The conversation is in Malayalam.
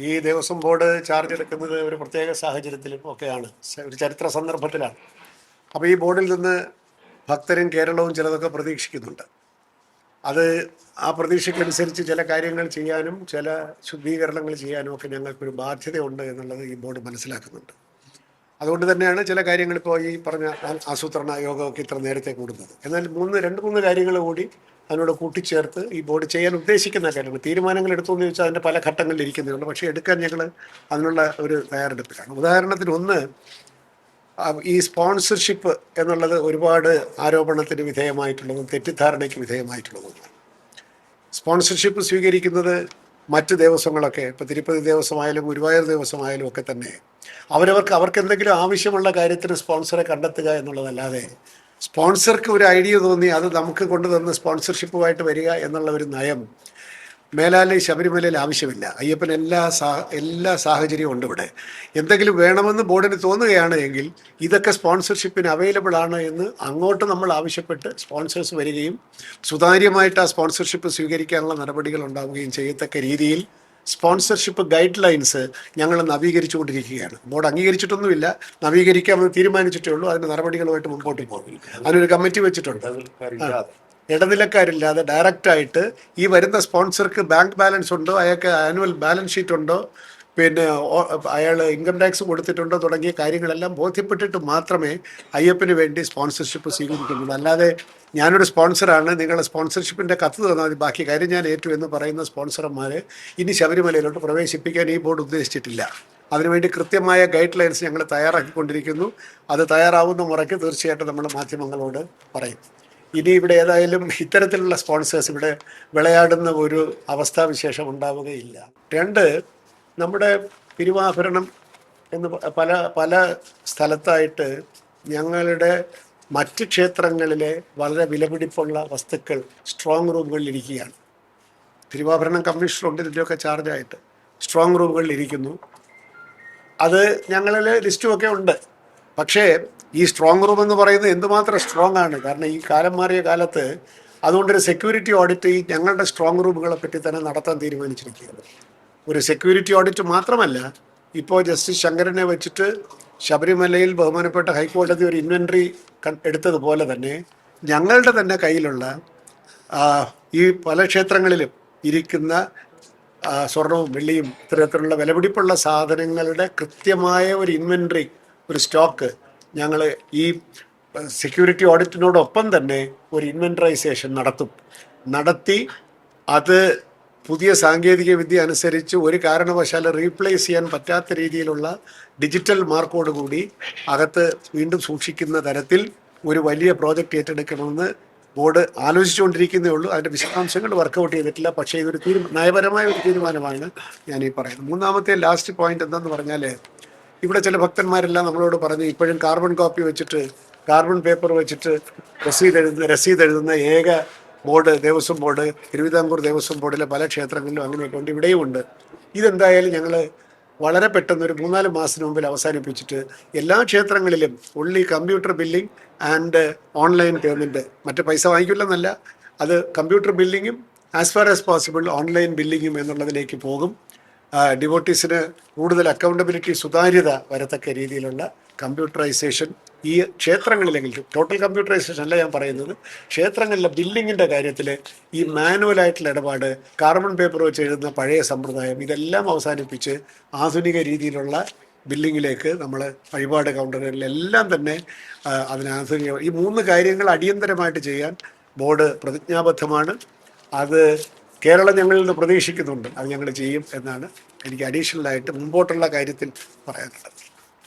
ഈ ദേവസ്വം ബോർഡ് ചാർജ് എടുക്കുന്നത് ഒരു പ്രത്യേക സാഹചര്യത്തിലും ഒക്കെയാണ്, ഒരു ചരിത്ര സന്ദർഭത്തിലാണ്. അപ്പോൾ ഈ ബോർഡിൽ നിന്ന് ഭക്തരും കേരളവും ചിലതൊക്കെ പ്രതീക്ഷിക്കുന്നുണ്ട്. അത് ആ പ്രതീക്ഷയ്ക്കനുസരിച്ച് ചില കാര്യങ്ങൾ ചെയ്യാനും ചില ശുദ്ധീകരണങ്ങൾ ചെയ്യാനും ഒക്കെ ഞങ്ങൾക്കൊരു ബാധ്യതയുണ്ട് എന്നുള്ളത് ഈ ബോർഡ് മനസ്സിലാക്കുന്നുണ്ട്. അതുകൊണ്ട് തന്നെയാണ് ചില കാര്യങ്ങൾ ഇപ്പോൾ ഈ പറഞ്ഞ ആസൂത്രണ യോഗമൊക്കെ ഇത്ര നേരത്തെ കൂടുന്നത്. എന്നാൽ രണ്ട് മൂന്ന് കാര്യങ്ങൾ കൂടി അതിനോട് കൂട്ടിച്ചേർത്ത് ഈ ബോർഡ് ചെയ്യാൻ ഉദ്ദേശിക്കുന്ന കാര്യങ്ങൾ തീരുമാനങ്ങൾ എടുത്തുകൊണ്ട് ചോദിച്ചാൽ അതിൻ്റെ പല ഘട്ടങ്ങളിൽ ഇരിക്കുന്നുണ്ട്. പക്ഷേ എടുക്കാൻ ഞങ്ങൾ അതിനുള്ള ഒരു തയ്യാറെടുപ്പിലാണ്. ഉദാഹരണത്തിന് ഒന്ന്, ഈ സ്പോൺസർഷിപ്പ് എന്നുള്ളത് ഒരുപാട് ആരോപണത്തിന് വിധേയമായിട്ടുള്ളതും തെറ്റിദ്ധാരണയ്ക്ക് വിധേയമായിട്ടുള്ളതുമാണ്. സ്പോൺസർഷിപ്പ് സ്വീകരിക്കുന്നത് മറ്റ് ദേവസ്വങ്ങളൊക്കെ, ഇപ്പോൾ തിരുപ്പതി ദേവസ്വമായാലും ഗുരുവായൂർ ദേവസ്വമായാലും ഒക്കെ തന്നെ അവർക്ക് എന്തെങ്കിലും ആവശ്യമുള്ള കാര്യത്തിന് സ്പോൺസറെ കണ്ടെത്തുക എന്നുള്ളതല്ലാതെ സ്പോൺസർക്ക് ഒരു ഐഡിയ തോന്നി അത് നമുക്ക് കൊണ്ടുതന്ന് സ്പോൺസർഷിപ്പുമായിട്ട് വരിക എന്നുള്ള ഒരു നയം മേലാലി ശബരിമലയിൽ ആവശ്യമില്ല. അയ്യപ്പൻ എല്ലാ സാഹചര്യവും ഉണ്ട്. ഇവിടെ എന്തെങ്കിലും വേണമെന്ന് ബോർഡിന് തോന്നുകയാണ് എങ്കിൽ ഇതൊക്കെ സ്പോൺസർഷിപ്പിന് അവൈലബിൾ ആണ് എന്ന് അങ്ങോട്ട് നമ്മൾ ആവശ്യപ്പെട്ട് സ്പോൺസേഴ്സ് വരികയും സുതാര്യമായിട്ട് ആ സ്പോൺസർഷിപ്പ് സ്വീകരിക്കാനുള്ള നടപടികൾ ഉണ്ടാവുകയും ചെയ്യത്തക്ക രീതിയിൽ സ്പോൺസർഷിപ്പ് ഗൈഡ് ലൈൻസ് ഞങ്ങൾ നവീകരിച്ചുകൊണ്ടിരിക്കുകയാണ്. ബോർഡ് അംഗീകരിച്ചിട്ടൊന്നുമില്ല, നവീകരിക്കാമെന്ന് തീരുമാനിച്ചിട്ടേ ഉള്ളൂ. അതിൻ്റെ നടപടികളുമായിട്ട് മുമ്പോട്ട് പോകും. അതിനൊരു കമ്മിറ്റി വെച്ചിട്ടുണ്ട്. ഇടനിലക്കാരില്ലാതെ ഡയറക്റ്റായിട്ട് ഈ വരുന്ന സ്പോൺസർക്ക് ബാങ്ക് ബാലൻസ് ഉണ്ടോ, അയാൾക്ക് ആനുവൽ ബാലൻസ് ഷീറ്റ് ഉണ്ടോ, പിന്നെ അയാൾ ഇൻകം ടാക്സ് കൊടുത്തിട്ടുണ്ടോ തുടങ്ങിയ കാര്യങ്ങളെല്ലാം ബോധ്യപ്പെട്ടിട്ട് മാത്രമേ അയ്യപ്പന് വേണ്ടി സ്പോൺസർഷിപ്പ് സ്വീകരിക്കുന്നുള്ളൂ. അല്ലാതെ ഞാനൊരു സ്പോൺസറാണ്, നിങ്ങളുടെ സ്പോൺസർഷിപ്പിൻ്റെ കത്ത് തന്നാൽ മതി, ബാക്കി കാര്യം ഞാൻ ഏറ്റു എന്ന് പറയുന്ന സ്പോൺസർമാരെ ഇനി ശബരിമലയിലോട്ട് പ്രവേശിപ്പിക്കാൻ ഈ ബോർഡ് ഉദ്ദേശിച്ചിട്ടില്ല. അതിനുവേണ്ടി കൃത്യമായ ഗൈഡ് ലൈൻസ് ഞങ്ങൾ തയ്യാറാക്കിക്കൊണ്ടിരിക്കുന്നു. അത് തയ്യാറാവുന്ന മുറയ്ക്ക് തീർച്ചയായിട്ടും നമ്മൾ മാധ്യമങ്ങളോട് പറയും. ഇനി ഇവിടെ ഏതായാലും ഇത്തരത്തിലുള്ള സ്പോൺസേഴ്സ് ഇവിടെ വിളയാടുന്ന ഒരു അവസ്ഥാവിശേഷം ഉണ്ടാവുകയില്ല. രണ്ട്, നമ്മുടെ തിരുവാഭരണം എന്ന് പല സ്ഥലത്തായിട്ട് ഞങ്ങളുടെ മറ്റ് ക്ഷേത്രങ്ങളിലെ വളരെ വിലപിടിപ്പുള്ള വസ്തുക്കൾ സ്ട്രോങ് റൂമുകളിൽ ഇരിക്കുകയാണ്. തിരുവാഭരണം കമ്മീഷണറുണ്ട് ഇതിൻ്റെയൊക്കെ ചാർജായിട്ട് സ്ട്രോങ് റൂമുകളിൽ ഇരിക്കുന്നു. അത് ഞങ്ങളിൽ ലിസ്റ്റുമൊക്കെ ഉണ്ട്. പക്ഷേ ഈ സ്ട്രോങ് റൂം എന്ന് പറയുന്നത് എന്തുമാത്രം സ്ട്രോങ് ആണ്. കാരണം ഈ കാലം മാറിയ കാലത്ത് അതുകൊണ്ടൊരു സെക്യൂരിറ്റി ഓഡിറ്റ് ഈ ഞങ്ങളുടെ സ്ട്രോങ് റൂമുകളെ പറ്റി തന്നെ നടത്താൻ തീരുമാനിച്ചിരിക്കുകയാണ്. ഒരു സെക്യൂരിറ്റി ഓഡിറ്റ് മാത്രമല്ല, ഇപ്പോൾ ജസ്റ്റിസ് ശങ്കരനെ വെച്ചിട്ട് ശബരിമലയിൽ ബഹുമാനപ്പെട്ട ഹൈക്കോടതി ഒരു ഇൻവെൻട്രി എടുത്തതുപോലെ തന്നെ ഞങ്ങളുടെ തന്നെ കയ്യിലുള്ള ഈ പല ക്ഷേത്രങ്ങളിലും ഇരിക്കുന്ന സ്വർണവും വെള്ളിയും ഇത്തരത്തിലുള്ള വിലപിടിപ്പുള്ള സാധനങ്ങളുടെ കൃത്യമായ ഒരു ഇൻവെൻട്രി, ഒരു സ്റ്റോക്ക് ഞങ്ങൾ ഈ സെക്യൂരിറ്റി ഓഡിറ്റിനോടൊപ്പം തന്നെ ഒരു ഇൻവെൻട്രൈസേഷൻ നടത്തി അത് പുതിയ സാങ്കേതിക വിദ്യ അനുസരിച്ച് ഒരു കാരണവശാലും റീപ്ലേസ് ചെയ്യാൻ പറ്റാത്ത രീതിയിലുള്ള ഡിജിറ്റൽ മാർക്കോട് കൂടി അകത്ത് വീണ്ടും സൂക്ഷിക്കുന്ന തരത്തിൽ ഒരു വലിയ പ്രോജക്റ്റ് ഏറ്റെടുക്കണമെന്ന് ബോർഡ് ആലോചിച്ചുകൊണ്ടിരിക്കുന്നേ ഉള്ളൂ. അതിൻ്റെ വിശദാംശങ്ങൾ വർക്കൗട്ട് ചെയ്തിട്ടില്ല. പക്ഷേ ഇതൊരു നയപരമായ ഒരു തീരുമാനമാണ് ഞാൻ ഈ പറയുന്നത്. മൂന്നാമത്തെ ലാസ്റ്റ് പോയിന്റ് എന്താണെന്ന് പറഞ്ഞാൽ, ഇവിടെ ചില ഭക്തന്മാരെല്ലാം നമ്മളോട് പറഞ്ഞു ഇപ്പോഴും കാർബൺ കോപ്പി വെച്ചിട്ട് കാർബൺ പേപ്പർ വെച്ചിട്ട് രസീത് എഴുതുന്ന ഏക ബോർഡ് ദേവസ്വം ബോർഡ് തിരുവിതാംകൂർ ദേവസ്വം ബോർഡിലെ പല ക്ഷേത്രങ്ങളിലും അങ്ങനെയൊക്കെ ഉണ്ട്, ഇവിടെയും ഉണ്ട്. ഇതെന്തായാലും ഞങ്ങൾ വളരെ പെട്ടെന്ന് ഒരു 3-4 മാസത്തിന് മുമ്പിൽ അവസാനിപ്പിച്ചിട്ട് എല്ലാ ക്ഷേത്രങ്ങളിലും ഉള്ളി computer billing and online payment, മറ്റേ പൈസ വാങ്ങിക്കില്ലെന്നല്ല, അത് കമ്പ്യൂട്ടർ ബില്ലിങ്ങും as far as possible online ബില്ലിങ്ങും എന്നുള്ളതിലേക്ക് പോകും. ഡിവോട്ടീസിന് കൂടുതൽ അക്കൗണ്ടബിലിറ്റി, സുതാര്യത വരത്തക്ക രീതിയിലുള്ള കമ്പ്യൂട്ടറൈസേഷൻ ഈ ക്ഷേത്രങ്ങളിലെങ്കിലും, ടോട്ടൽ കമ്പ്യൂട്ടറൈസേഷൻ അല്ല ഞാൻ പറയുന്നത്, ക്ഷേത്രങ്ങളിലെ ബില്ലിങ്ങിൻ്റെ കാര്യത്തിൽ ഈ മാനുവലായിട്ടുള്ള ഇടപാട്, കാർബൺ പേപ്പർ വെച്ച് എഴുതുന്ന പഴയ സമ്പ്രദായം, ഇതെല്ലാം അവസാനിപ്പിച്ച് ആധുനിക രീതിയിലുള്ള ബില്ലിങ്ങിലേക്ക് നമ്മൾ വഴിപാട് കൗണ്ടറുകളിലെല്ലാം തന്നെ അതിനാധുനിക ഈ 3 കാര്യങ്ങൾ അടിയന്തരമായിട്ട് ചെയ്യാൻ ബോർഡ് പ്രതിജ്ഞാബദ്ധമാണ്. അത് കേരളം ഞങ്ങളിൽ നിന്ന് പ്രതീക്ഷിക്കുന്നുണ്ട്. അത് ഞങ്ങൾ ചെയ്യും എന്നാണ് എനിക്ക് അഡീഷണലായിട്ട് മുമ്പോട്ടുള്ള കാര്യത്തിൽ പറയാനുള്ളത്.